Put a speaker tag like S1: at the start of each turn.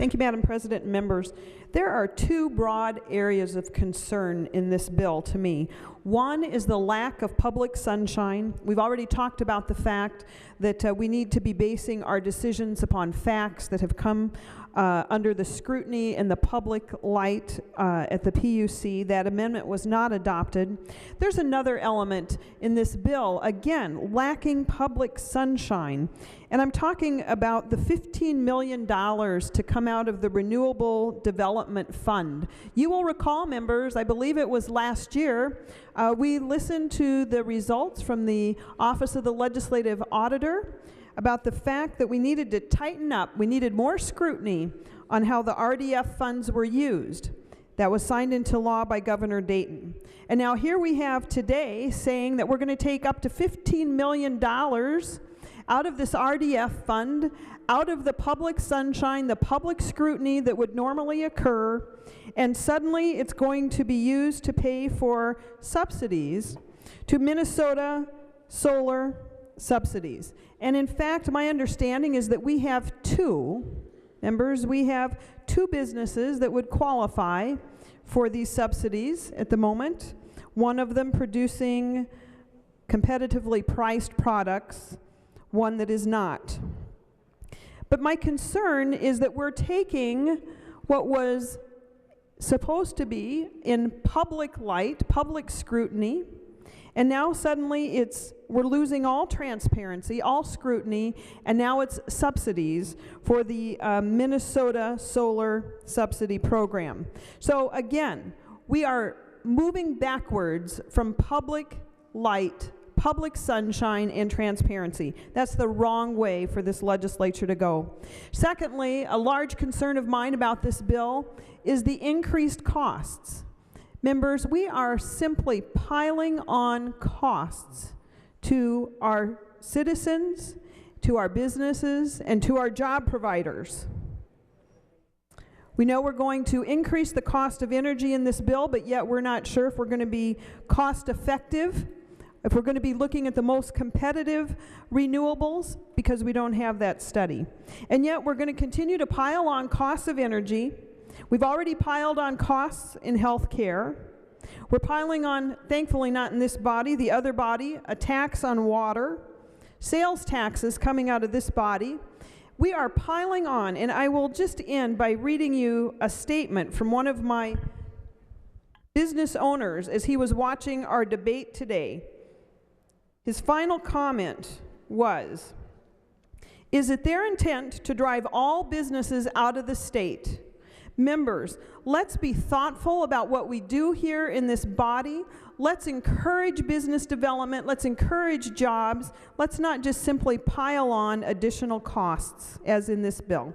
S1: Thank you, Madam President and members. There are two broad areas of concern in this bill to me. One is the lack of public sunshine. We've already talked about the fact that we need to be basing our decisions upon facts that have come under the scrutiny and the public light at the PUC. That amendment was not adopted. There's another element in this bill, again, lacking public sunshine. And I'm talking about the $15 million to come out of the Renewable Development Fund. You will recall, members, I believe it was last year, we listened to the results from the Office of the Legislative Auditor about the fact that we needed to tighten up, we needed more scrutiny on how the RDF funds were used. That was signed into law by Governor Dayton. And now here we have today saying that we're going to take up to $15 million out of this RDF fund, out of the public sunshine, the public scrutiny that would normally occur, and suddenly it's going to be used to pay for subsidies to Minnesota solar subsidies. And in fact, my understanding is that we have two businesses that would qualify for these subsidies at the moment. One of them producing competitively priced products, one that is not. But my concern is that we're taking what was supposed to be in public light, public scrutiny, and now suddenly we're losing all transparency, all scrutiny, and now it's subsidies for the Minnesota Solar Subsidy Program. So again, we are moving backwards from public light, public sunshine, and transparency. That's the wrong way for this legislature to go. Secondly, a large concern of mine about this bill is the increased costs. Members, we are simply piling on costs to our citizens, to our businesses, and to our job providers. We know we're going to increase the cost of energy in this bill, but yet we're not sure if we're going to be cost effective, if we're going to be looking at the most competitive renewables, because we don't have that study. And yet we're going to continue to pile on costs of energy. We've already piled on costs in health care. We're piling on, thankfully not in this body, the other body, a tax on water, sales taxes coming out of this body. We are piling on, and I will just end by reading you a statement from one of my business owners as he was watching our debate today. His final comment was, "Is it their intent to drive all businesses out of the state?" Members, let's be thoughtful about what we do here in this body. Let's encourage business development. Let's encourage jobs. Let's not just simply pile on additional costs as in this bill.